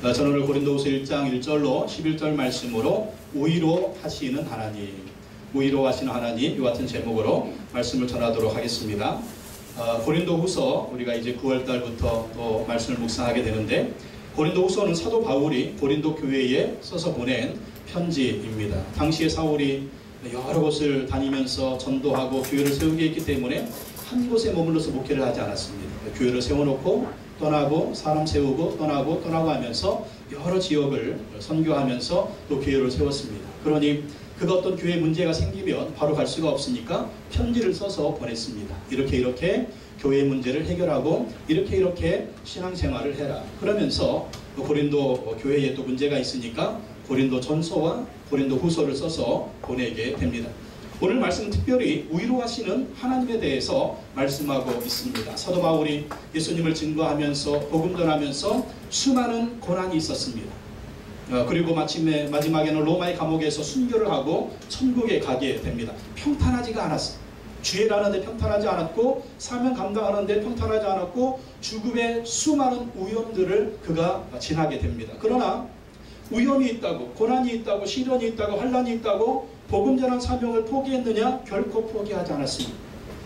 저는 오늘 고린도후서 1장 1절로 11절 말씀으로 위로하시는 하나님, 위로하시는 하나님, 이 같은 제목으로 말씀을 전하도록 하겠습니다. 고린도후서 우리가 이제 9월달부터 또 말씀을 묵상하게 되는데, 고린도후서는 사도 바울이 고린도 교회에 써서 보낸 편지입니다. 당시에 사울이 여러 곳을 다니면서 전도하고 교회를 세우게 했기 때문에 한 곳에 머물러서 목회를 하지 않았습니다. 교회를 세워놓고 떠나고, 사람 세우고 떠나고 하면서 여러 지역을 선교하면서 또 교회를 세웠습니다. 그러니 그 어떤 교회 문제가 생기면 바로 갈 수가 없으니까 편지를 써서 보냈습니다. 이렇게 교회 문제를 해결하고 이렇게 신앙생활을 해라. 그러면서 고린도 교회에 또 문제가 있으니까 고린도 전서와 고린도 후서를 써서 보내게 됩니다. 오늘 말씀은 특별히 위로하시는 하나님에 대해서 말씀하고 있습니다. 사도 바울이 예수님을 증거하면서 복음 전하면서 수많은 고난이 있었습니다. 그리고 마지막에는 로마의 감옥에서 순교를 하고 천국에 가게 됩니다. 평탄하지가 않았어요. 주일 하는데 평탄하지 않았고, 사명 감당하는데 평탄하지 않았고, 죽음의 수많은 위험들을 그가 지나게 됩니다. 그러나 위험이 있다고, 고난이 있다고, 시련이 있다고, 환난이 있다고 복음 전한 사명을 포기했느냐? 결코 포기하지 않았습니다.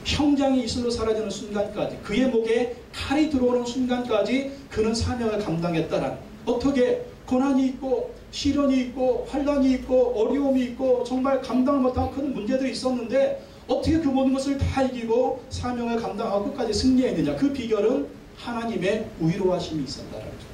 형장이 이슬로 사라지는 순간까지, 그의 목에 칼이 들어오는 순간까지 그는 사명을 감당했다라는, 어떻게 고난이 있고 시련이 있고 환난이 있고 어려움이 있고 정말 감당을 못한 큰 문제들이 있었는데 어떻게 그 모든 것을 다 이기고 사명을 감당하고 끝까지 승리했느냐? 그 비결은 하나님의 위로하심이 있었다라는 거죠.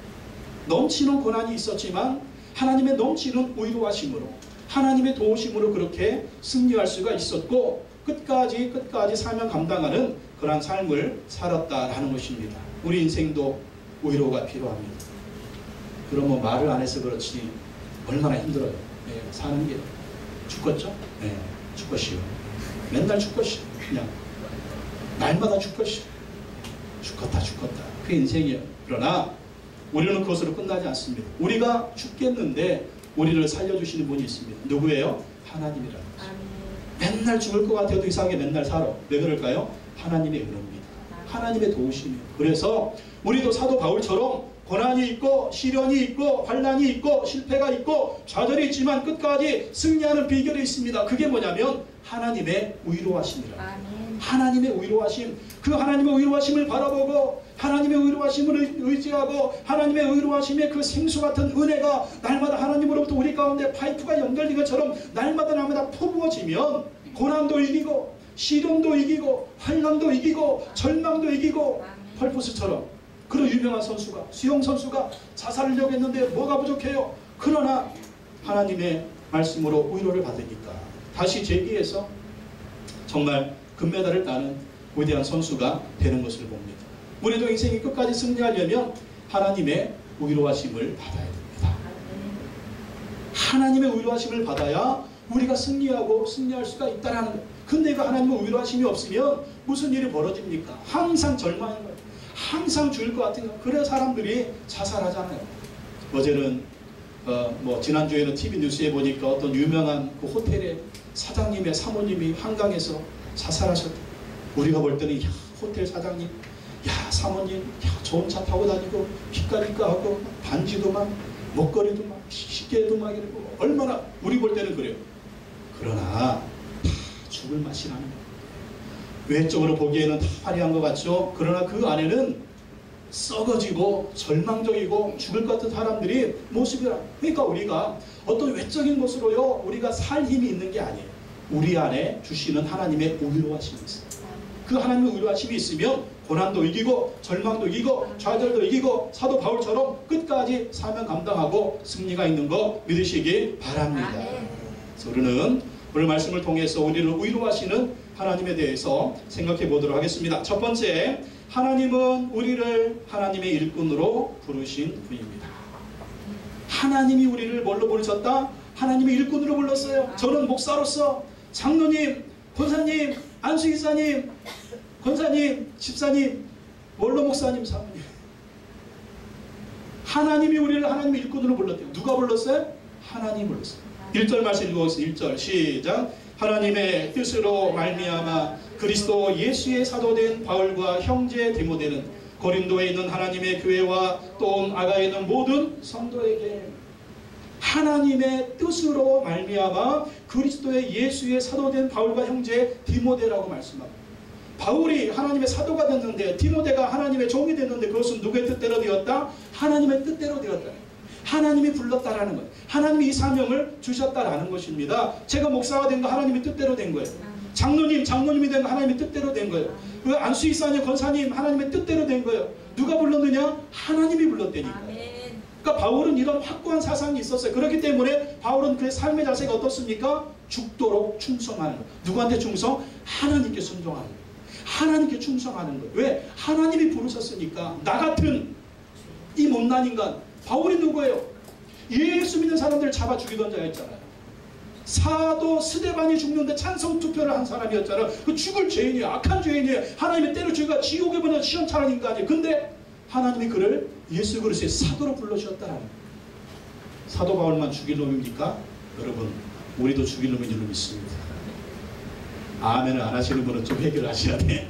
넘치는 고난이 있었지만 하나님의 넘치는 위로하심으로, 하나님의 도우심으로 그렇게 승리할 수가 있었고, 끝까지 사명 감당하는 그러한 삶을 살았다라는 것입니다. 우리 인생도 위로가 필요합니다. 그럼 뭐 말을 안 해서 그렇지 얼마나 힘들어요. 사는 게. 죽겠죠? 죽겠시요. 맨날 죽겠시요. 그냥 날마다 죽겠시요. 죽겠다. 그게 인생이에요. 그러나 우리는 그것으로 끝나지 않습니다. 우리가 죽겠는데 우리를 살려주시는 분이 있습니다. 누구예요? 하나님이라는 거죠. 맨날 죽을 것 같아도 이상하게 맨날 살아. 왜 그럴까요? 하나님의 은혜입니다. 하나님의 도우심이에요. 그래서 우리도 사도 바울처럼 고난이 있고 시련이 있고 환난이 있고 실패가 있고 좌절이 있지만 끝까지 승리하는 비결이 있습니다. 그게 뭐냐면 하나님의 위로하심이라. 하나님의 위로하심. 그 하나님의 위로하심을 바라보고 하나님의 위로하심을 의지하고 하나님의 위로하심의 그 생수 같은 은혜가 날마다 하나님으로부터 우리 가운데 파이프가 연결된 것처럼 날마다 퍼부어지면 고난도 이기고 시련도 이기고 환난도 이기고 절망도 이기고, 펄포스처럼 그런 유명한 선수가, 수영 선수가 자살을 하려고 했는데 뭐가 부족해요? 그러나 하나님의 말씀으로 위로를 받으니까 다시 재기해서 정말 금메달을 따는 위대한 선수가 되는 것을 봅니다. 우리도 인생이 끝까지 승리하려면 하나님의 위로하심을 받아야 됩니다. 하나님의 위로하심을 받아야 우리가 승리하고 승리할 수가 있다는 거예요. 근데 그 하나님의 위로하심이 없으면 무슨 일이 벌어집니까? 항상 절망인 거예요. 항상 죽을 것 같은 거. 그래서 사람들이 자살하잖아요. 어제는 지난주에는 TV 뉴스에 보니까 어떤 유명한 그 호텔의 사장님의 사모님이 한강에서 자살하셨다. 우리가 볼 때는 호텔 사장님, 사모님, 좋은 차 타고 다니고 피까피까 하고 반지도 막 목걸이도 막 시계도 막 이러고 얼마나 우리 볼 때는 그래요. 그러나 다 죽을 맛이 나는 거예요. 외적으로 보기에는 다 화려한 것 같죠? 그러나 그 안에는 썩어지고 절망적이고 죽을 것 같은 사람들이 모습이라. 그러니까 우리가 어떤 외적인 것으로요 우리가 살 힘이 있는 게 아니에요. 우리 안에 주시는 하나님의 위로하심이 있어요. 그 하나님의 위로하심이 있으면 고난도 이기고 절망도 이기고 좌절도 이기고 사도 바울처럼 끝까지 사명 감당하고 승리가 있는 거 믿으시기 바랍니다. 그래서 우리는 오늘 말씀을 통해서 우리를 위로하시는 하나님에 대해서 생각해 보도록 하겠습니다. 첫 번째, 하나님은 우리를 하나님의 일꾼으로 부르신 분입니다. 하나님이 우리를 뭘로 부르셨다? 하나님의 일꾼으로 불렀어요. 저는 목사로서 장로님, 권사님, 안수기사님, 권사님, 집사님, 원로 목사님, 사모님, 하나님이 우리를 하나님의 일꾼으로 불렀대요. 누가 불렀어요? 하나님이 불렀어요. 1절 말씀 읽어보겠습니다. 1절 시작. 하나님의 뜻으로 말미암아 그리스도 예수의 사도된 바울과 형제 디모데는 고린도에 있는 하나님의 교회와 또 아가에 있는 모든 성도에게 하나님의 뜻으로 말미암아 그리스도의 예수의 사도된 바울과 형제 디모데라고 말씀합니다. 바울이 하나님의 사도가 됐는데 디모데가 하나님의 종이 됐는데 그것은 누구의 뜻대로 되었다? 하나님의 뜻대로 되었다. 하나님이 불렀다라는 거예요. 하나님이 이 사명을 주셨다라는 것입니다. 제가 목사가 된 거 하나님의 뜻대로 된 거예요. 장로님이 된 거 하나님의 뜻대로 된 거예요. 안수이사님, 권사님 하나님의 뜻대로 된 거예요. 누가 불렀느냐? 하나님이 불렀다니까. 그러니까 바울은 이런 확고한 사상이 있었어요. 그렇기 때문에 바울은 그의 삶의 자세가 어떻습니까? 죽도록 충성하는 거예요. 누구한테 충성? 하나님께 순종하는 거예요. 하나님께 충성하는 거예요. 왜? 하나님이 부르셨으니까. 나 같은 이 못난 인간 바울이 누구예요? 예수 믿는 사람들을 잡아 죽이던 자였잖아요. 사도 스데반이 죽는데 찬성 투표를 한 사람이었잖아요. 그 죽을 죄인이에요. 악한 죄인이에요. 하나님이 때려 죽여 지옥에 보내서 시험차는 인간이에요. 근데 하나님이 그를 예수 그리스도의 사도로 불러주셨다라는 거예요. 사도 바울만 죽일 놈입니까? 여러분, 우리도 죽일 놈인 줄 믿습니다. 아멘을 안 하시는 분은 좀 해결하셔야 돼.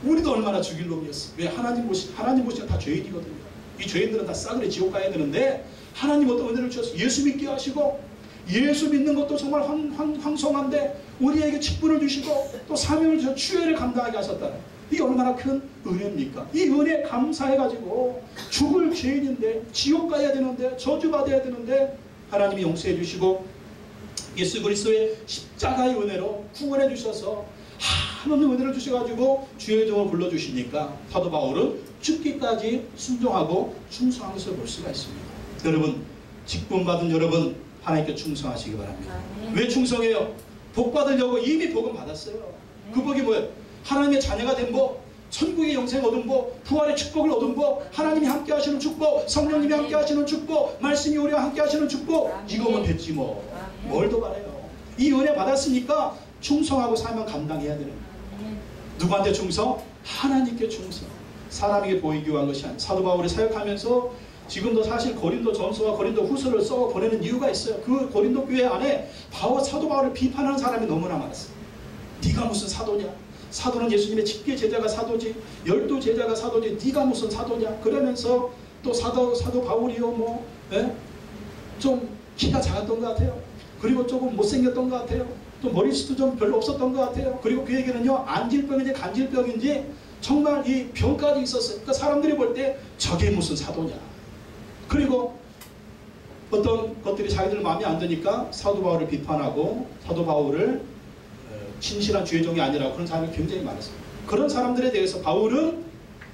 우리도 얼마나 죽일 놈이었어. 왜? 하나님 보시면 다 죄인이거든요. 이 죄인들은 다 싸그리 지옥 가야 되는데 하나님 어떤 은혜를 주셔서 예수 믿게 하시고, 예수 믿는 것도 정말 황송한데 우리에게 직분을 주시고 또 사명을 주셔서 주회를 감당하게 하셨다. 이게 얼마나 큰 은혜입니까? 이 은혜에 감사해가지고 죽을 죄인인데 지옥 가야 되는데 저주받아야 되는데 하나님이 용서해 주시고 예수 그리스도의 십자가의 은혜로 구원해 주셔서 한없는 은혜를 주셔가지고 주의 종을 불러주시니까 사도 바울은 죽기까지 순종하고 충성한 것을 볼 수가 있습니다. 여러분, 직분받은 여러분 하나님께 충성하시기 바랍니다. 왜 충성해요? 복 받으려고 이미 복은 받았어요. 그 복이 뭐예요? 하나님의 자녀가 된 복, 천국의 영생 얻은 복, 부활의 축복을 얻은 복, 하나님이 함께 하시는 축복, 성령님이 함께 하시는 축복, 말씀이 우리와 함께 하시는 축복, 이거면 됐지 뭐. 뭘 더 바라요? 이 은혜 받았으니까 충성하고 사명 감당해야 되는 거예요. 누구한테 충성? 하나님께 충성. 사람에게 보이기 위한 것이 아니에요. 사도 바울이 사역하면서 지금도 사실 고린도 전서와 고린도 후서를 써 보내는 이유가 있어요. 그 고린도 교회 안에 사도 바울을 비판하는 사람이 너무나 많았어요. 네가 무슨 사도냐? 사도는 예수님의 직계 제자가 사도지, 12 제자가 사도지, 네가 무슨 사도냐? 그러면서 또 사도 바울이요 좀 키가 작았던 것 같아요. 그리고 조금 못생겼던 것 같아요. 또 머리숱도 좀 별로 없었던 것 같아요. 그리고 그에게는요 안질병인지 간질병인지 정말 이 병까지 있었어요. 그러니까 사람들이 볼 때 저게 무슨 사도냐. 그리고 어떤 것들이 자기들 마음에 안 드니까 사도 바울을 비판하고 사도 바울을 진실한 주의 종이 아니라고 그런 사람이 굉장히 많았어요. 그런 사람들에 대해서 바울은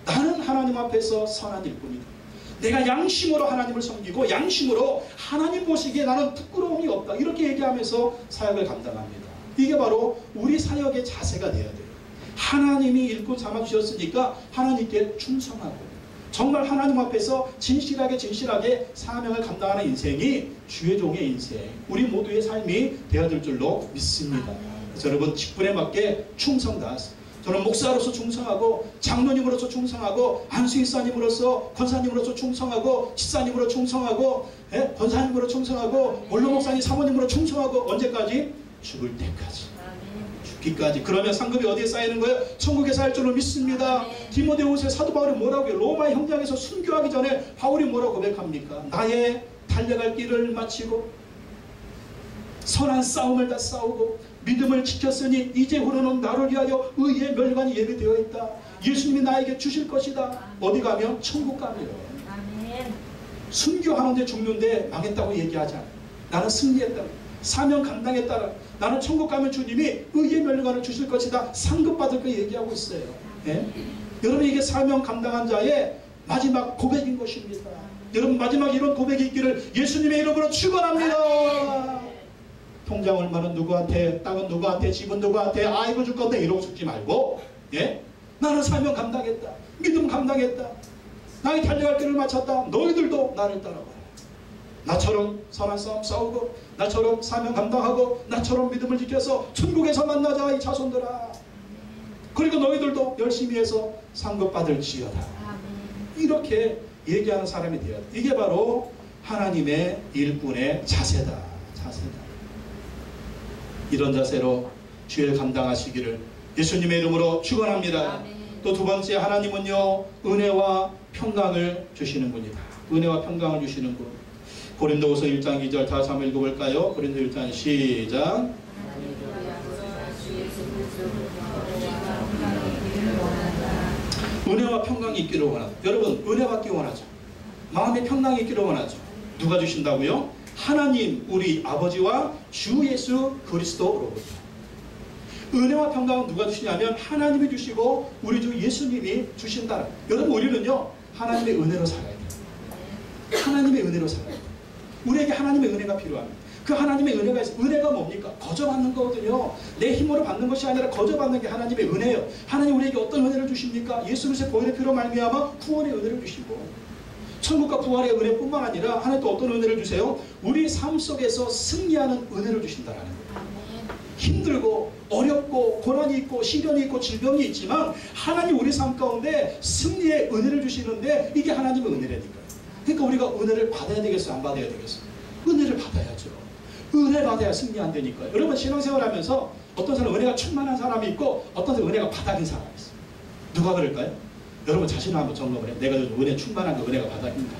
나는 하나님 앞에서 선한 일꾼이다. 내가 양심으로 하나님을 섬기고 양심으로 하나님 보시기에 나는 부끄러움이 없다. 이렇게 얘기하면서 사역을 감당합니다. 이게 바로 우리 사역의 자세가 돼야 돼요. 하나님이 일꾼 삼아주셨으니까 하나님께 충성하고 정말 하나님 앞에서 진실하게 사명을 감당하는 인생이 주의 종의 인생, 우리 모두의 삶이 되어질 줄로 믿습니다. 그래서 여러분 직분에 맞게 충성 다하세요. 저는 목사로서 충성하고 장로님으로서 충성하고 안수인사님으로서 권사님으로서 충성하고 집사님으로 충성하고 권사님으로 충성하고 원로 목사님 사모님으로 충성하고 언제까지? 죽을 때까지. 죽기까지. 그러면 상급이 어디에 쌓이는 거예요? 천국에 쌓일 줄로 믿습니다. 디모데후서에 사도 바울이 뭐라고 해요? 로마 현장에서 순교하기 전에 바울이 뭐라고 고백합니까? 나의 달려갈 길을 마치고 선한 싸움을 다 싸우고 믿음을 지켰으니 이제후로는 나를 위하여 의의 멸관이 예비되어 있다. 예수님이 나에게 주실 것이다. 어디 가면? 천국 가면. 순교하는데 죽는데 망했다고 얘기하지 않아요. 나는 승리했다. 사명 감당했다. 나는 천국 가면 주님이 의의 멸관을 주실 것이다. 상급받을 거 얘기하고 있어요. 예? 여러분 이게 사명 감당한 자의 마지막 고백인 것입니다. 여러분 마지막 이런 고백이 있기를 예수님의 이름으로 축원합니다. 통장 얼마는 누구한테, 땅은 누구한테, 집은 누구한테, 아이고 줄 건데 이러고 죽지 말고, 예? 나는 사명 감당했다. 믿음 감당했다. 나의 달려갈 길을 마쳤다. 너희들도 나를 따라와. 나처럼 선한 싸움 싸우고, 나처럼 사명 감당하고, 나처럼 믿음을 지켜서 천국에서 만나자 이 자손들아. 그리고 너희들도 열심히 해서 상급 받을지어다. 이렇게 얘기하는 사람이 되어야 돼. 이게 바로 하나님의 일꾼의 자세다. 이런 자세로 주일 감당하시기를 예수님의 이름으로 축원합니다. 또 두 번째, 하나님은요 은혜와 평강을 주시는 분이다. 은혜와 평강을 주시는 분. 고린도후서 1장 2절 다 한번 읽어볼까요? 고린도 1장 시작. 은혜와 평강이 있기를 원하다. 여러분, 은혜 받기 원하죠. 마음의 평강이 있기를 원하죠. 누가 주신다고요? 하나님 우리 아버지와 주 예수 그리스도로부터. 은혜와 평강은 누가 주시냐면 하나님이 주시고 우리 주 예수님이 주신다. 여러분, 우리는요 하나님의 은혜로 살아야 돼요. 하나님의 은혜로 살아야 돼요. 우리에게 하나님의 은혜가 필요합니다. 그 하나님의 은혜가 있어요. 은혜가 뭡니까? 거저받는 거거든요. 내 힘으로 받는 것이 아니라 거저받는 게 하나님의 은혜예요. 하나님 우리에게 어떤 은혜를 주십니까? 예수 그리스도의 보혈의 피로 말미암아 구원의 은혜를 주시고, 천국과 부활의 은혜뿐만 아니라 하나님 또 어떤 은혜를 주세요? 우리 삶 속에서 승리하는 은혜를 주신다라는 거예요. 힘들고 어렵고 고난이 있고 시련이 있고 질병이 있지만 하나님 우리 삶 가운데 승리의 은혜를 주시는데, 이게 하나님의 은혜라니까요. 그러니까 우리가 은혜를 받아야 되겠어요? 안 받아야 되겠어요? 은혜를 받아야죠. 은혜 받아야 승리 안 되니까요. 여러분, 신앙생활 하면서 어떤 사람은 은혜가 충만한 사람이 있고 어떤 사람은 은혜가 바닥인 사람이 있어요. 누가 그럴까요? 여러분 자신을 한번 점검을 해요. 내가 은혜 충만한가, 은혜가 바닥인가?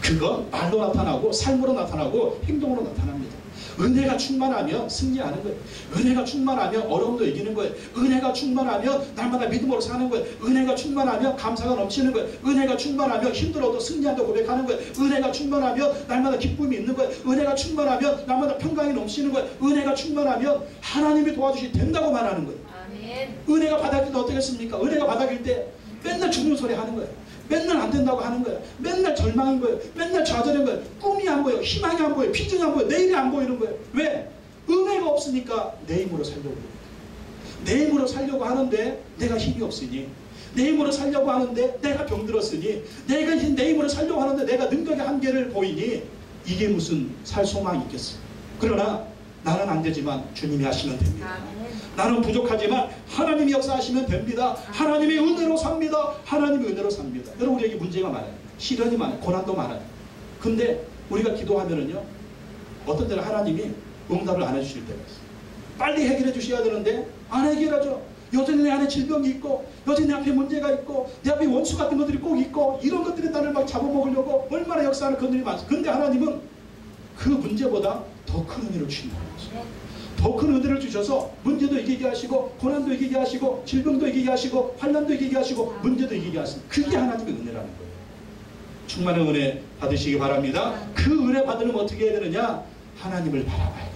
그건 말로 나타나고 삶으로 나타나고 행동으로 나타납니다. 은혜가 충만하면 승리하는 거예요. 은혜가 충만하면 어려움도 이기는 거예요. 은혜가 충만하면 날마다 믿음으로 사는 거예요. 은혜가 충만하면 감사가 넘치는 거예요. 은혜가 충만하면 힘들어도 승리한다고 고백하는 거예요. 은혜가 충만하면 날마다 기쁨이 있는 거예요. 은혜가 충만하면 날마다 평강이 넘치는 거예요. 은혜가 충만하면 하나님이 도와주시 된다고 말하는 거예요. 아멘. 은혜가 바닥일 때 어떻겠습니까? 은혜가 바닥일 때 맨날 죽는 소리 하는 거예요. 맨날 안 된다고 하는 거예요. 맨날 절망인 거예요. 맨날 좌절인 거예요. 꿈이 안 보여요. 희망이 안 보여요. 비전이 안 보여요. 내일이 안 보이는 거예요. 왜? 은혜가 없으니까 내 힘으로 살려고 해요. 내 힘으로 살려고 하는데 내가 힘이 없으니, 내 힘으로 살려고 하는데 내가 병들었으니, 내가 내 힘으로 살려고 하는데 내가 능력의 한계를 보이니, 이게 무슨 살 소망이 있겠어요? 그러나 나는 안 되지만 주님이 하시면 됩니다. 나는 부족하지만 하나님이 역사하시면 됩니다. 하나님의 은혜로 삽니다. 하나님의 은혜로 삽니다. 여러분, 우리에게 문제가 많아요. 시련이 많아요. 고난도 많아요. 근데 우리가 기도하면은요, 어떤 때는 하나님이 응답을 안 해주실 때가 있어요. 빨리 해결해 주셔야 되는데 안 해결하죠. 여전히 내 안에 질병이 있고, 여전히 내 앞에 문제가 있고, 내 앞에 원수 같은 것들이 꼭 있고, 이런 것들이 나를 막 잡아먹으려고 얼마나 역사하는 그들이 많죠. 근데 하나님은 그 문제보다 더 큰 은혜를 주신다는 거죠. 더 큰 은혜를 주셔서 문제도 이기게 하시고, 고난도 이기게 하시고, 질병도 이기게 하시고, 환난도 이기게 하시고, 문제도 이기게 하시고, 그게 하나님의 은혜라는 거예요. 충만한 은혜 받으시기 바랍니다. 그 은혜 받으려면 어떻게 해야 되느냐? 하나님을 바라봐야 돼요.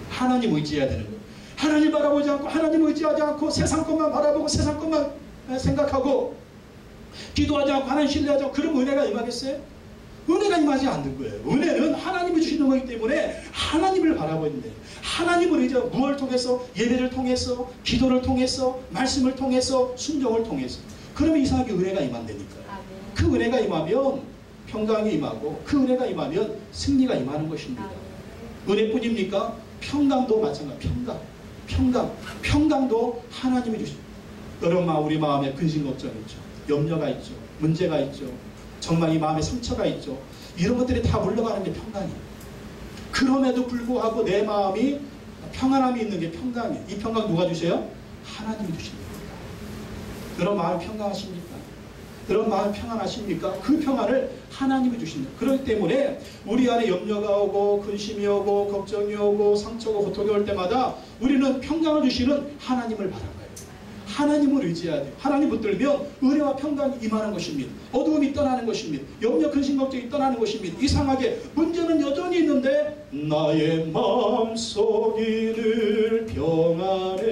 하나님 의지해야 되는 거예요. 하나님 바라보지 않고, 하나님 의지하지 않고, 세상 것만 바라보고 세상 것만 생각하고, 기도하지 않고, 하나님 신뢰하지 않고, 그럼 은혜가 임하겠어요? 은혜가 임하지 않는 거예요. 은혜는 하나님이 주시는 거기 때문에 하나님을 바라보야 돼요. 하나님을 이제 무엇을 통해서? 예배를 통해서, 기도를 통해서, 말씀을 통해서, 순종을 통해서. 그러면 이상하게 은혜가 임한다니까요. 그 은혜가 임하면 평강이 임하고, 그 은혜가 임하면 승리가 임하는 것입니다. 은혜뿐입니까? 평강도 마찬가지. 평강도 하나님이 주십니다. 여러분, 우리 마음에 근심 걱정 있죠. 염려가 있죠. 문제가 있죠. 정말 이 마음에 상처가 있죠. 이런 것들이 다 물러가는 게 평강이에요. 그럼에도 불구하고 내 마음이 평안함이 있는 게 평강이에요. 이 평강 누가 주세요? 하나님이 주십니다. 여러분, 마음 평강하십니까? 여러분, 마음 평안하십니까? 그 평안을 하나님이 주십니다. 그렇기 때문에 우리 안에 염려가 오고, 근심이 오고, 걱정이 오고, 상처가 고통이 올 때마다 우리는 평강을 주시는 하나님을 바라봐요. 하나님을 의지해야 돼요. 하나님 붙들면 은혜와 평강이 임하는 것입니다. 어두움이 떠나는 것입니다. 염려, 근심, 걱정이 떠나는 것입니다. 이상하게 문제는 여전히 있는데 나의 마음속이 늘 평안해,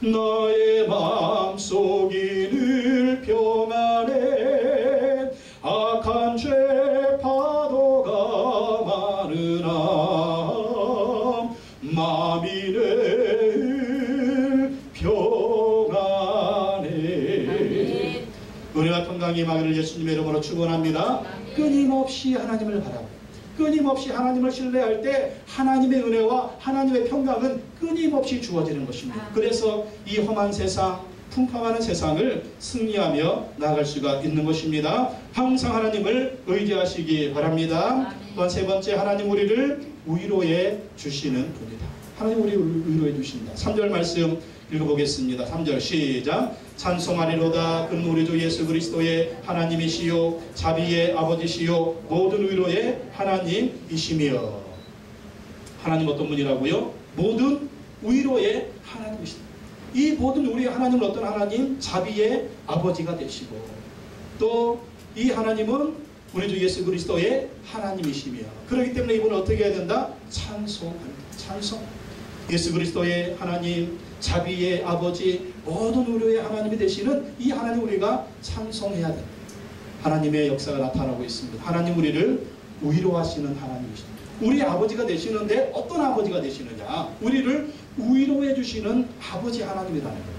나의 마음속이 늘 평안해, 악한 죄 파도가 많으나 마음이 늘 평안해. 은혜와 평강이 임하기를 예수님의 이름으로 축원합니다. 끊임없이 하나님을 바라보고, 끊임없이 하나님을 신뢰할 때 하나님의 은혜와 하나님의 평강은 끊임없이 주어지는 것입니다. 그래서 이 험한 세상, 풍파하는 세상을 승리하며 나아갈 수가 있는 것입니다. 항상 하나님을 의지하시기 바랍니다. 또한 세 번째, 하나님 우리를 위로해 주시는 분이다. 하나님 우리를 위로해 주신다. 3절 말씀 읽어보겠습니다. 3절 시작. 찬송하리로다. 그는 우리 주 예수 그리스도의 하나님이시요 자비의 아버지시요 모든 위로의 하나님이시며. 하나님 어떤 분이라고요? 모든 위로의 하나님이시다. 이 모든 우리 하나님은 어떤 하나님? 자비의 아버지가 되시고, 또 이 하나님은 우리 주 예수 그리스도의 하나님이시며, 그렇기 때문에 이분은 어떻게 해야 된다? 찬송합니다. 찬송. 예수 그리스도의 하나님, 자비의 아버지, 모든 위로의 하나님이 되시는 이 하나님 우리가 찬송해야 됩니다. 하나님의 역사가 나타나고 있습니다. 하나님 우리를 위로하시는 하나님이십니다. 우리 아버지가 되시는데 어떤 아버지가 되시느냐? 우리를 위로해 주시는 아버지 하나님이라는 거예요.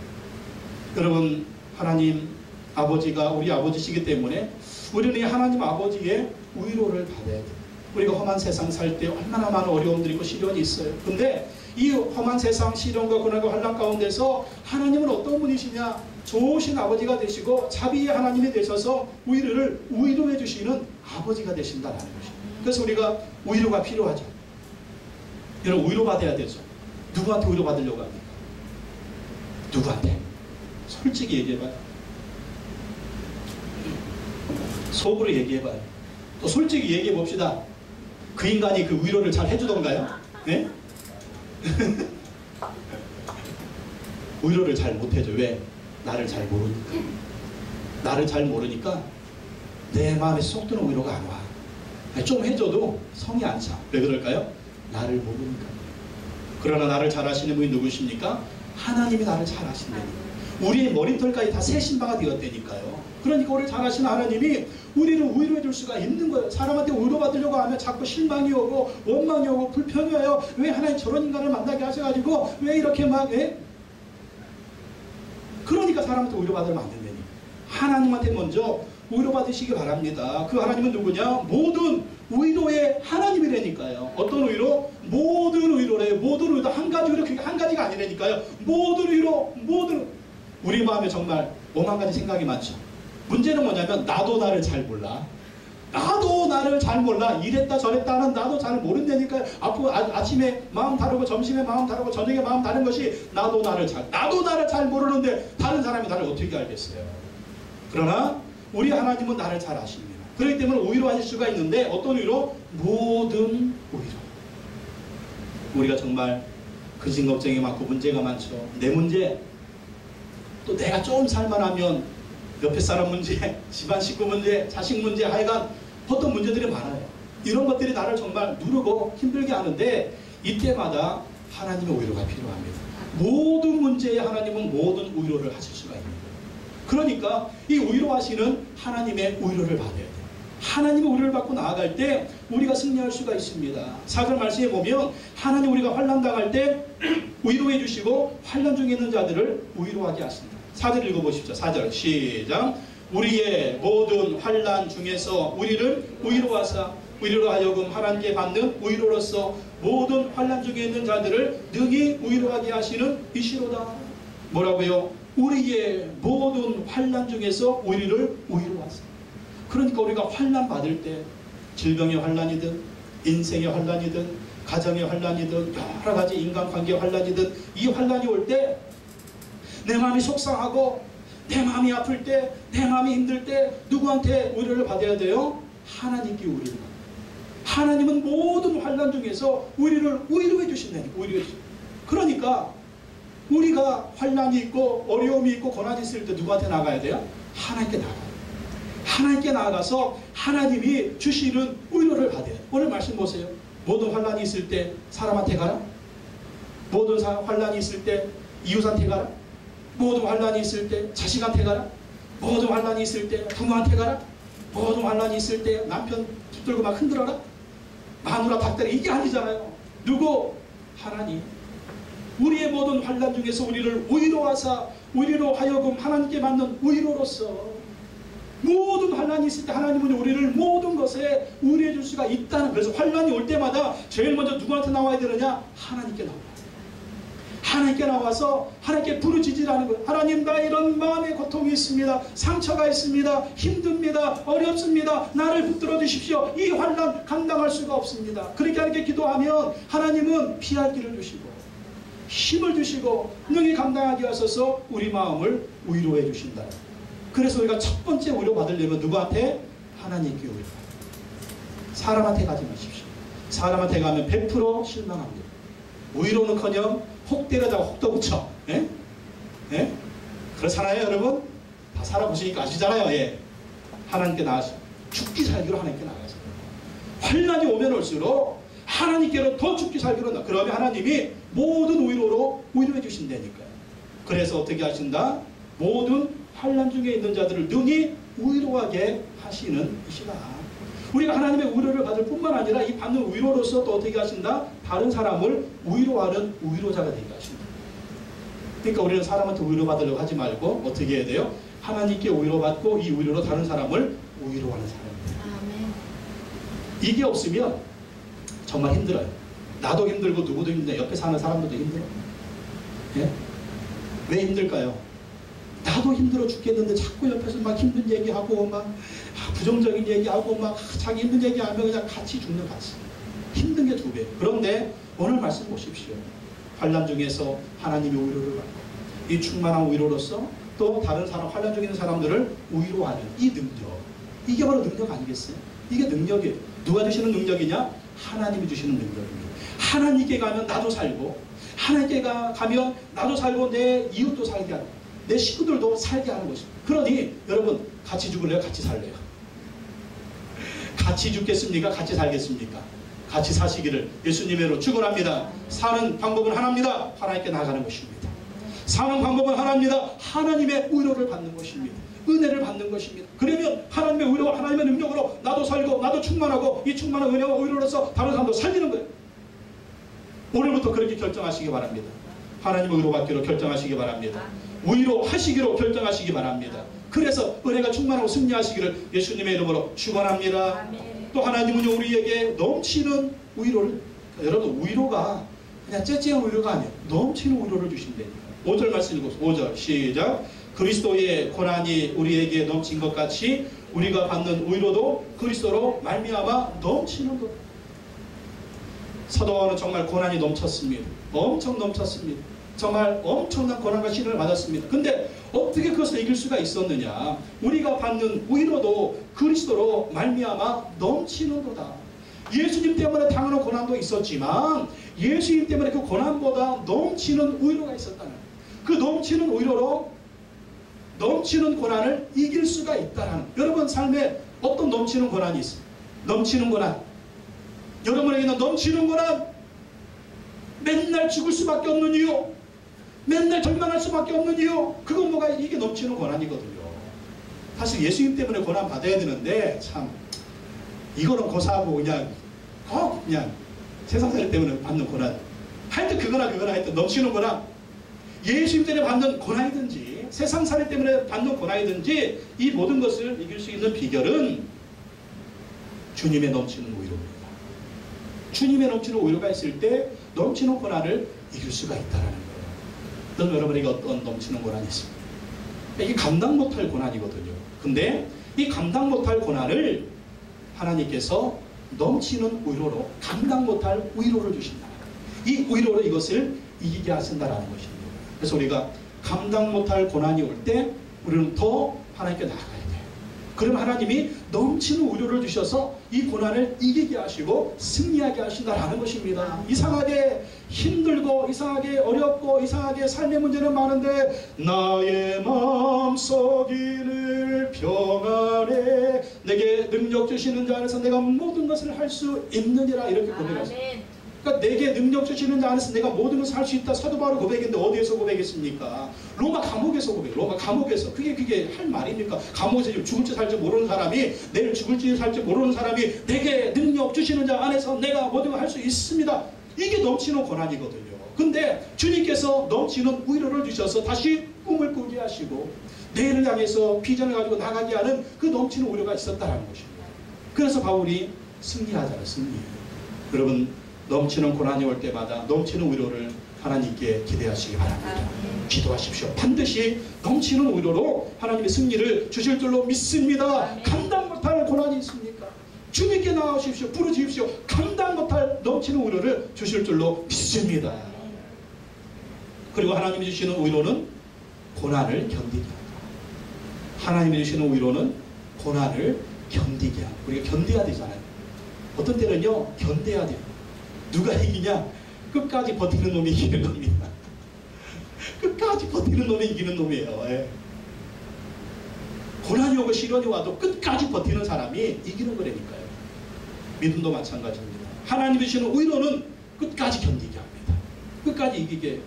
여러분, 하나님 아버지가 우리 아버지시기 때문에 우리는 이 하나님 아버지의 위로를 받아야 돼요. 우리가 험한 세상 살 때 얼마나 많은 어려움들이 있고 시련이 있어요. 근데 이 험한 세상 시련과 고난과 환난 가운데서 하나님은 어떤 분이시냐? 좋으신 아버지가 되시고 자비의 하나님이 되셔서 우리를 위로해 주시는 아버지가 되신다는 것입니다. 그래서 우리가 위로가 필요하죠. 여러분, 위로받아야 되죠. 누구한테 위로받으려고 합니까? 누구한테? 솔직히 얘기해봐요. 속으로 얘기해봐요. 또 솔직히 얘기해봅시다. 그 인간이 그 위로를 잘 해주던가요? 네? 위로를 잘 못해줘. 왜? 나를 잘 모르니까. 나를 잘 모르니까 내 마음에 쏙 드는 위로가 안 와. 좀 해줘도 성이 안 차. 왜 그럴까요? 나를 모르니까. 그러나 나를 잘 아시는 분이 누구십니까? 하나님이 나를 잘 아신다니까. 우리의 머리털까지 다 새신 바가 되었다니까요. 그러니까 우리를 잘 아시는 하나님이 우리를 위로해 줄 수가 있는 거예요. 사람한테 위로받으려고 하면 자꾸 실망이 오고 원망이 오고 불평이 와요. 왜 하나님 저런 인간을 만나게 하셔가지고 왜 이렇게 막 그러니까 사람한테 위로받으면 안 된다니까. 하나님한테 먼저 위로받으시기 바랍니다. 그 하나님은 누구냐? 모든 위로의 하나님이라니까요. 어떤 위로? 모든 위로래요. 모든 위로. 한 가지 위로, 한 가지가 아니라니까요. 모든 위로, 모든. 우리 마음에 정말 오만 가지 생각이 많죠. 문제는 뭐냐면 나도 나를 잘 몰라. 나도 나를 잘 몰라. 이랬다 저랬다 하는 나도 잘 모른다니까요. 아침에 마음 다르고 점심에 마음 다르고 저녁에 마음 다른 것이 나도 나를 잘 모르는데 다른 사람이 나를 어떻게 알겠어요. 그러나 우리 하나님은 나를 잘 아십니다. 그렇기 때문에 위로하실 수가 있는데 어떤 위로? 모든 위로. 우리가 정말 근심 걱정이 많고 문제가 많죠. 내 문제, 또 내가 좀 살만하면 옆에 사람 문제, 집안 식구 문제, 자식 문제, 하여간 어떤 문제들이 많아요. 이런 것들이 나를 정말 누르고 힘들게 하는데 이때마다 하나님의 위로가 필요합니다. 모든 문제에 하나님은 모든 위로를 하실 수가 있는 거예요. 그러니까 이 위로하시는 하나님의 위로를 받아야 돼요. 하나님의 위로를 받고 나아갈 때 우리가 승리할 수가 있습니다. 4절 말씀에 보면 하나님 우리가 환난 당할 때 위로해 주시고 환난 중에 있는 자들을 위로하게 하십니다. 4절 읽어보십시오. 4절 시작. 우리의 모든 환난 중에서 우리를 위로하사 위로로 하여금 하나님께 받는 위로로서 모든 환난 중에 있는 자들을 능히 위로하게 하시는 이시로다. 뭐라고요? 우리의 모든 환난 중에서 우리를 위로하사. 그러니까 우리가 환난 받을 때 질병의 환난이든 인생의 환난이든 가정의 환난이든 여러 가지 인간관계의 환난이든 이 환난이 올 때 내 마음이 속상하고 내 마음이 아플 때 내 마음이 힘들 때 누구한테 위로를 받아야 돼요? 하나님께 위로를 받아요. 하나님은 모든 환난 중에서 우리를 위로해 주신다니까. 위로해 주신다. 그러니까 우리가 환난이 있고 어려움이 있고 고난이 있을 때 누구한테 나가야 돼요? 하나님께 나가요. 하나님께 나아가서 하나님이 주시는 위로를 받아요. 오늘 말씀 보세요. 모든 환난이 있을 때 사람한테 가라. 모든 환난이 있을 때 이웃한테 가라. 모든 환난이 있을 때 자식한테 가라. 모든 환난이 있을 때 부모한테 가라. 모든 환난이 있을 때 남편 붙들고 막 흔들어라. 마누라 닥달이 이게 아니잖아요. 누구? 하나님. 우리의 모든 환난 중에서 우리를 위로하사 우리로 하여금 하나님께 받는 위로로서 모든 환난이 있을 때 하나님은 우리를 모든 것에 위로해 줄 수가 있다는. 그래서 환난이 올 때마다 제일 먼저 누구한테 나와야 되느냐? 하나님께 나와야 돼요. 하나님께 나와서 하나님께 부르짖으라는 거예요. 하나님, 나 이런 마음의 고통이 있습니다. 상처가 있습니다. 힘듭니다. 어렵습니다. 나를 붙들어 주십시오. 이 환난 감당할 수가 없습니다. 그렇게 하나님께 기도하면 하나님은 피할 길을 주시고 힘을 주시고 능히 감당하게 하셔서 우리 마음을 위로해 주신다. 그래서 우리가 첫 번째 위로 받으려면 누구한테? 하나님께 위로. 사람한테 가지 마십시오. 사람한테 가면 100% 실망합니다. 위로는커녕 혹 때려다가 혹도 붙여. 예? 예? 그렇잖아요, 여러분? 다 살아보시니까 아시잖아요. 예. 하나님께 나가서 죽기 살기로 하나님께 나가서 환난이 오면 올수록 하나님께로 더 죽기 살기로 나. 그러면 하나님이 모든 위로로 위로해 주신다니까요. 그래서 어떻게 하신다? 모든 환난 중에 있는 자들을 능히 위로하게 하시는 이시다. 우리가 하나님의 위로를 받을 뿐만 아니라 이 받는 위로로서 또 어떻게 하신다? 다른 사람을 위로하는 위로자가 되게 하신다. 그러니까 우리는 사람한테 위로받으려고 하지 말고 어떻게 해야 돼요? 하나님께 위로받고 이 위로로 다른 사람을 위로하는 사람입니다. 아멘. 이게 없으면 정말 힘들어요. 나도 힘들고 누구도 힘들어요. 옆에 사는 사람들도 힘들어요. 예? 왜 힘들까요? 나도 힘들어 죽겠는데 자꾸 옆에서 막 힘든 얘기하고 막 부정적인 얘기하고 막 자기 힘든 얘기하면 그냥 같이 죽는 같이. 힘든 게 2배. 그런데 오늘 말씀 보십시오. 환난 중에서 하나님의 위로를 받고 이 충만한 위로로서 또 다른 사람, 환난 중에 있는 사람들을 위로하는 이 능력. 이게 바로 능력 아니겠어요? 이게 능력이에요. 누가 주시는 능력이냐? 하나님이 주시는 능력입니다. 하나님께 가면 나도 살고 하나님께 가면 나도 살고 내 이웃도 살게 하고 내 식구들도 살게 하는 것입니다. 그러니 여러분 같이 죽을래요? 같이 살래요? 같이 죽겠습니까? 같이 살겠습니까? 같이 사시기를 예수님으로 축원합니다. 사는 방법은 하나입니다. 하나님께 나가는 것입니다. 사는 방법은 하나입니다. 하나님의 위로를 받는 것입니다. 은혜를 받는 것입니다. 그러면 하나님의 위로와 하나님의 능력으로 나도 살고 나도 충만하고 이 충만한 은혜와 위로로서 다른 사람도 살리는 거예요. 오늘부터 그렇게 결정하시기 바랍니다. 하나님의 위로받기로 결정하시기 바랍니다. 위로하시기로 결정하시기 바랍니다. 그래서 은혜가 충만하고 승리하시기를 예수님의 이름으로 축원합니다. 또 하나님은요 우리에게 넘치는 위로를, 여러분 위로가 그냥 째째한 위로가 아니에요. 넘치는 위로를 주신다니까. 5절 말씀 읽어보세요. 5절 시작. 그리스도의 고난이 우리에게 넘친 것 같이 우리가 받는 위로도 그리스도로 말미암아 넘치는도다. 사도 바울은 정말 고난이 넘쳤습니다. 엄청 넘쳤습니다. 정말 엄청난 고난과 시련을 맞았습니다. 근데 어떻게 그것을 이길 수가 있었느냐? 우리가 받는 위로도 그리스도로 말미암아 넘치는도다. 예수님 때문에 당하는 고난도 있었지만 예수님 때문에 그 고난보다 넘치는 위로가 있었다는, 그 넘치는 위로로 넘치는 고난을 이길 수가 있다는. 여러분 삶에 어떤 넘치는 고난이 있어요? 넘치는 고난, 여러분에게는 넘치는 고난, 맨날 죽을 수밖에 없는 이유, 맨날 절망할 수밖에 없는 이유, 그건 뭐가? 이게 넘치는 고난이거든요. 사실 예수님 때문에 고난 받아야 되는데 참 이거는 고사하고 그냥 세상살 때문에 받는 고난, 하여튼 그거나 하여튼 넘치는 고난, 예수님 때문에 받는 고난이든지 세상살 때문에 받는 고난이든지 이 모든 것을 이길 수 있는 비결은 주님의 넘치는 위로입니다. 주님의 넘치는 위로가 있을 때 넘치는 고난을 이길 수가 있다는 거예요. 그럼 여러분에게 어떤 넘치는 고난이 있습니까? 이게 감당 못할 고난이거든요. 근데 이 감당 못할 고난을 하나님께서 넘치는 위로로 감당 못할 위로를 주신다. 이 위로로 이것을 이기게 하신다라는 것입니다. 그래서 우리가 감당 못할 고난이 올 때 우리는 더 하나님께 나아가야 돼요. 그럼 하나님이 넘치는 위로를 주셔서 이 고난을 이기게 하시고 승리하게 하신다라는 것입니다. 이상하게 힘들고 이상하게 어렵고 이상하게 삶의 문제는 많은데 나의 마음속 이를 평안해 내게 능력 주시는 자 안에서 내가 모든 것을 할 수 있느니라, 이렇게 고백하십니다. 그러니까 내게 능력 주시는 자 안에서 내가 모든 것을 할 수 있다. 사도 바울 고백했는데 어디에서 고백했습니까? 로마 감옥에서 고백. 로마 감옥에서. 그게 할 말입니까? 감옥에서 죽을지 살지 모르는 사람이, 내일 죽을지 살지 모르는 사람이 내게 능력 주시는 자 안에서 내가 모든 걸 할 수 있습니다. 이게 넘치는 고난이거든요. 근데 주님께서 넘치는 위로를 주셔서 다시 꿈을 꾸게 하시고 내일을 향해서 비전을 가지고 나가게 하는 그 넘치는 위로가 있었다는 것입니다. 그래서 바울이 승리하잖아요. 승리. 여러분 넘치는 고난이 올 때마다 넘치는 위로를 하나님께 기대하시기 바랍니다. 기도하십시오. 반드시 넘치는 위로로 하나님의 승리를 주실 줄로 믿습니다. 감당 못할 고난이 있습니까? 주님께 나오십시오. 부르십시오. 감당 못할 넘치는 위로를 주실 줄로 믿습니다. 그리고 하나님이 주시는 위로는 고난을 견디게 한다. 하나님이 주시는 위로는 고난을 견디게 한다. 우리가 견뎌야 되잖아요. 어떤 때는요, 견뎌야 돼요. 누가 이기냐? 끝까지 버티는 놈이 이기는 놈입니다. 끝까지 버티는 놈이 이기는 놈이에요. 예. 고난이 오고 시련이 와도 끝까지 버티는 사람이 이기는 거라니까요. 믿음도 마찬가지입니다. 하나님이 주시는 위로는 끝까지 견디게 합니다. 끝까지 이기게.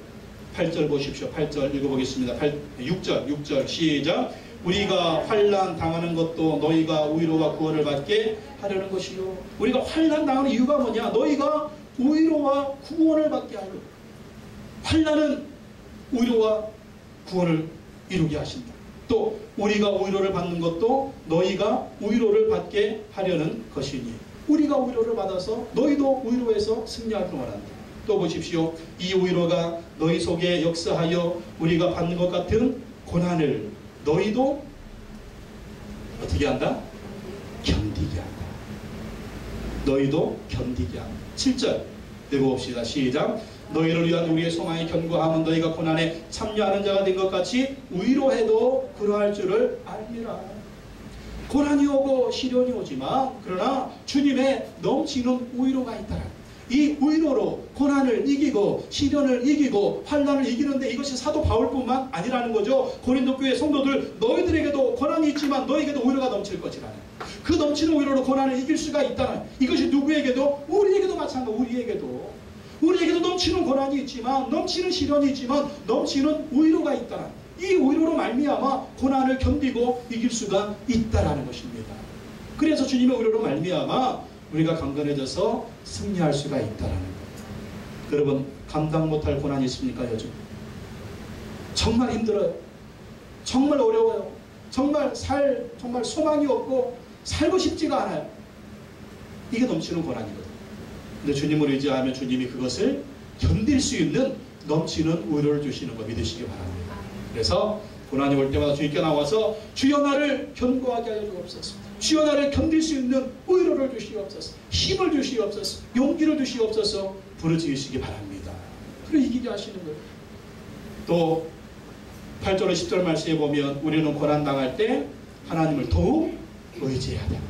8절 보십시오. 8절 읽어보겠습니다. 6절 시작. 우리가 환난 당하는 것도 너희가 위로와 구원을 받게 하려는 것이요. 우리가 환난 당하는 이유가 뭐냐? 너희가 위로와 구원을 받게 하려. 환난은 위로와 구원을 이루게 하신다. 또 우리가 위로를 받는 것도 너희가 위로를 받게 하려는 것이니 우리가 위로를 받아서 너희도 위로에서 승리하기를 원한다. 또 보십시오. 이 위로가 너희 속에 역사하여 우리가 받는 것 같은 고난을 너희도 어떻게 한다? 견디게 한다. 너희도 견디게 한다. 7절 읽어봅시다. 시작. 너희를 위한 우리의 소망이 견고함은 너희가 고난에 참여하는 자가 된 것 같이 위로해도 그러할 줄을 알미라. 고난이 오고 시련이 오지만 그러나 주님의 넘치는 위로가 있다라. 이 위로로 고난을 이기고 시련을 이기고 환난을 이기는데 이것이 사도 바울뿐만 아니라는 거죠. 고린도 교회 성도들 너희들에게도 고난이 있지만 너희에게도 위로가 넘칠 것이라는 그 넘치는 위로로 고난을 이길 수가 있다는 이것이 누구에게도 우리에게도 마찬가지. 우리에게도 넘치는 고난이 있지만 넘치는 시련이 있지만 넘치는 위로가 있다는 이 위로로 말미암아 고난을 견디고 이길 수가 있다라는 것입니다. 그래서 주님의 위로로 말미암아 우리가 강건해져서 승리할 수가 있다라는 거예요. 여러분 감당 못할 고난이 있습니까? 요즘 정말 힘들어요. 정말 어려워요. 정말 소망이 없고 살고 싶지가 않아요. 이게 넘치는 고난이거든요. 근데 주님을 의지하면 주님이 그것을 견딜 수 있는 넘치는 위로를 주시는 거 믿으시기 바랍니다. 그래서 고난이 올 때마다 주님께 나와서 주여 나를 견고하게 하여 주옵소서. 주여 나를 견딜 수 있는 위로를 주시옵소서. 힘을 주시옵소서. 용기를 주시옵소서. 부르짖으시기 바랍니다. 그리고 이기게 하시는 거예요. 또 8절 10절 말씀에 보면 우리는 고난당할 때 하나님을 더욱 의지해야 된다.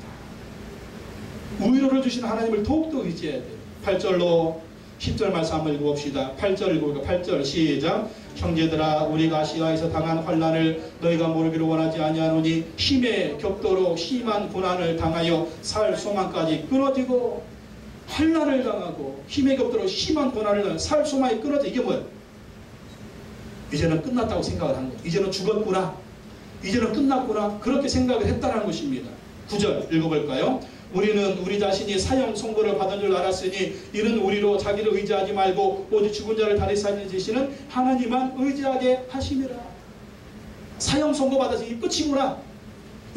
위로를 주시는 하나님을 더욱더 의지해야 돼요. 8절로 10절 말씀 한번 읽어봅시다. 8절 읽어볼까? 8절 시작. 형제들아 우리가 아시아에서 당한 환난을 너희가 모르기를 원하지 아니하노니 힘에 격도로 심한 고난을 당하여 살 소망까지 끊어지고 환난을 당하고 힘에 격도로 심한 고난을 당하여 살 소망이 끊어져. 이게 뭐예요? 이제는 끝났다고 생각을 한 거예요. 이제는 죽었구나. 이제는 끝났구나. 그렇게 생각을 했다는 것입니다. 9절 읽어볼까요? 우리는 우리 자신이 사형 선고를 받은 줄 알았으니 이는 우리로 자기를 의지하지 말고 오직 죽은 자를 다리 살리시는 하나님만 의지하게 하심이라. 사형 선고 받아서 이 끝이구나.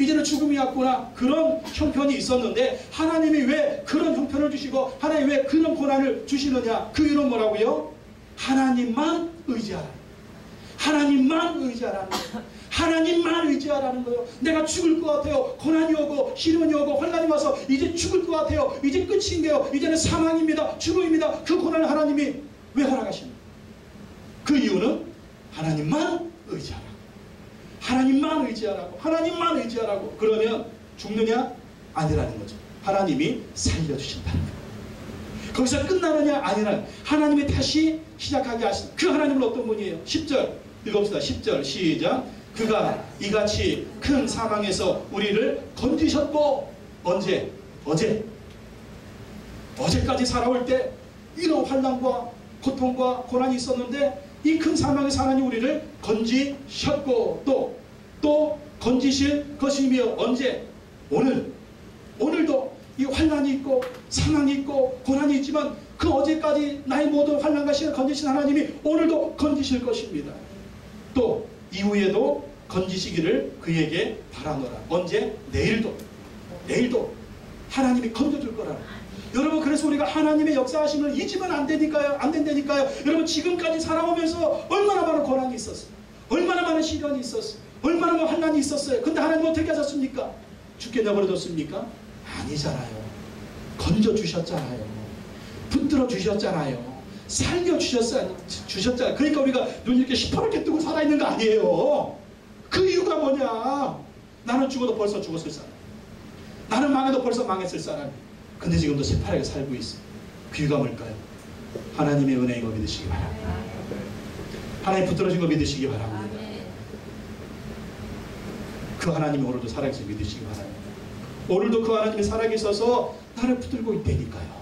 이제는 죽음이 왔구나. 그런 형편이 있었는데 하나님이 왜 그런 형편을 주시고 하나님이 왜 그런 고난을 주시느냐. 그 이유는 뭐라고요? 하나님만 의지하라. 하나님만 의지하라는 거예요. 하나님만 의지하라는 거예요. 내가 죽을 것 같아요. 고난이 오고 시련이 오고 환난이 와서 이제 죽을 것 같아요. 이제 끝인데요. 이제는 사망입니다. 죽음입니다. 그 고난을 하나님이 왜 허락하십니까? 그 이유는 하나님만 의지하라. 하나님만 의지하라고. 하나님만 의지하라고. 그러면 죽느냐? 아니라는 거죠. 하나님이 살려주신다는 거예요. 거기서 끝나느냐? 아니라는 하나님이 다시 시작하게 하신 그 하나님은 어떤 분이에요? 10절 읽읍시다. 10절 시작. 그가 이같이 큰 사망에서 우리를 건지셨고 언제? 어제까지 살아올 때 이런 환난과 고통과 고난이 있었는데 이 큰 사망에서 하나님 우리를 건지셨고 또 건지실 것이며 언제? 오늘도 이 환난이 있고 상황이 있고 고난이 있지만 그 어제까지 나의 모든 환난과 시련을 건지신 하나님이 오늘도 건지실 것입니다. 또 이후에도 건지시기를 그에게 바라노라. 언제? 내일도 하나님이 건져줄 거라는. 여러분 그래서 우리가 하나님의 역사하심을 잊으면 안 된다니까요. 여러분 지금까지 살아오면서 얼마나 많은 고난이 있었어요. 얼마나 많은 시련이 있었어요. 얼마나 많은 환난이 있었어요. 근데 하나님은 어떻게 하셨습니까? 죽게 내버려뒀습니까? 아니잖아요. 건져주셨잖아요. 붙들어 주셨잖아요. 살려주셨잖아요. 그러니까 우리가 눈 이렇게 시퍼렇게 뜨고 살아있는 거 아니에요. 그 이유가 뭐냐? 나는 죽어도 벌써 죽었을 사람, 나는 망해도 벌써 망했을 사람, 근데 지금도 새파랗게 살고 있어요. 그 이유가 뭘까요? 하나님의 은혜인 거 믿으시기 바랍니다. 하나님 붙들어진 거 믿으시기 바랍니다. 그 하나님이 오늘도 살아계셔 믿으시기 바랍니다. 오늘도 그 하나님이 살아계셔서 나를 붙들고 있다니까요.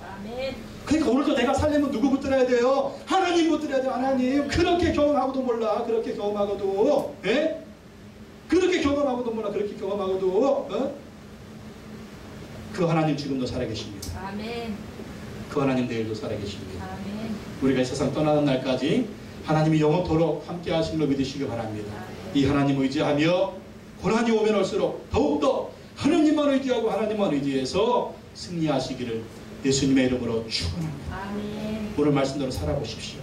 그러니까 오늘도 내가 살려면 누구 붙들어야 돼요? 하나님 붙들어야 돼요. 하나님. 그렇게 경험하고도 몰라. 그렇게 경험하고도, 예? 그렇게 경험하고도 몰라. 그렇게 경험하고도, 그 하나님 지금도 살아계십니다. 아멘. 그 하나님 내일도 살아계십니다. 아멘. 우리가 이 세상 떠나는 날까지 하나님이 영원토록 함께 하신 걸 믿으시기 바랍니다. 이 하나님 의지하며 고난이 오면 올수록 더욱더 하나님만 의지하고 하나님만 의지해서 승리하시기를 예수님의 이름으로 축원합니다. 아멘. 오늘 말씀대로 살아보십시오.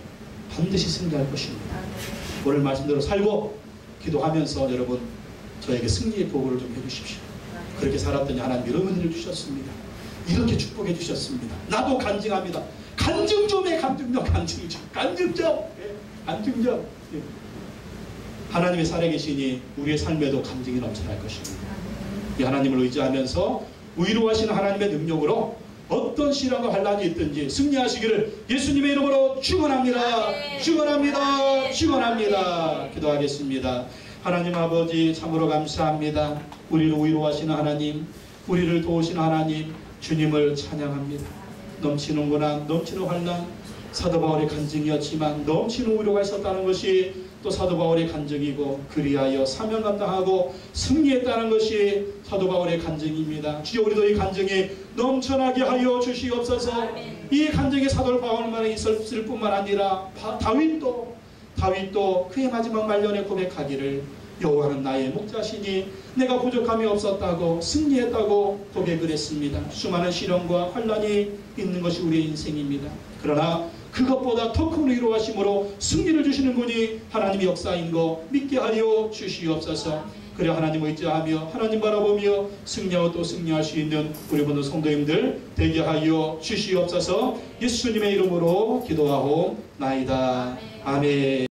반드시 승리할 것입니다. 아멘. 오늘 말씀대로 살고 기도하면서 여러분 저에게 승리의 보고를 좀 해주십시오. 그렇게 살았더니 하나님 이런 은혜를 주셨습니다. 이렇게 축복해 주셨습니다. 나도 간증합니다. 간증 좀 해. 간증 좀. 예. 하나님의 살아계시니 우리의 삶에도 간증이 넘쳐날 것입니다. 이 하나님을 의지하면서 위로하시는 하나님의 능력으로 어떤 시련과 환난이 있든지 승리하시기를 예수님의 이름으로 축원합니다. 축원합니다. 축원합니다. 기도하겠습니다. 하나님 아버지 참으로 감사합니다. 우리를 위로하시는 하나님, 우리를 도우시는 하나님, 주님을 찬양합니다. 넘치는 고난, 넘치는 환난, 사도 바울의 간증이었지만 넘치는 위로가 있었다는 것이 또 사도 바울의 간증이고 그리하여 사명 감당하고 승리했다는 것이 사도 바울의 간증입니다. 주여 우리도 이 간증이 넘쳐나게 하여 주시옵소서. 이 간증이 사도 바울만 있었을 뿐만 아니라 다윗도 그의 마지막 말년에 고백하기를 여호와는 나의 목자시니 내가 부족함이 없었다고 승리했다고 고백을 했습니다. 수많은 시련과 환난이 있는 것이 우리의 인생입니다. 그러나 그것보다 더 큰 위로하심으로 승리를 주시는 분이 하나님의 역사인 거 믿게 하여 주시옵소서. 그래 하나님 의지하며 하나님 바라보며 승리하고 또 승리할 수 있는 우리 모든 성도님들 되게 하여 주시옵소서. 예수님의 이름으로 기도하옵나이다. 아멘.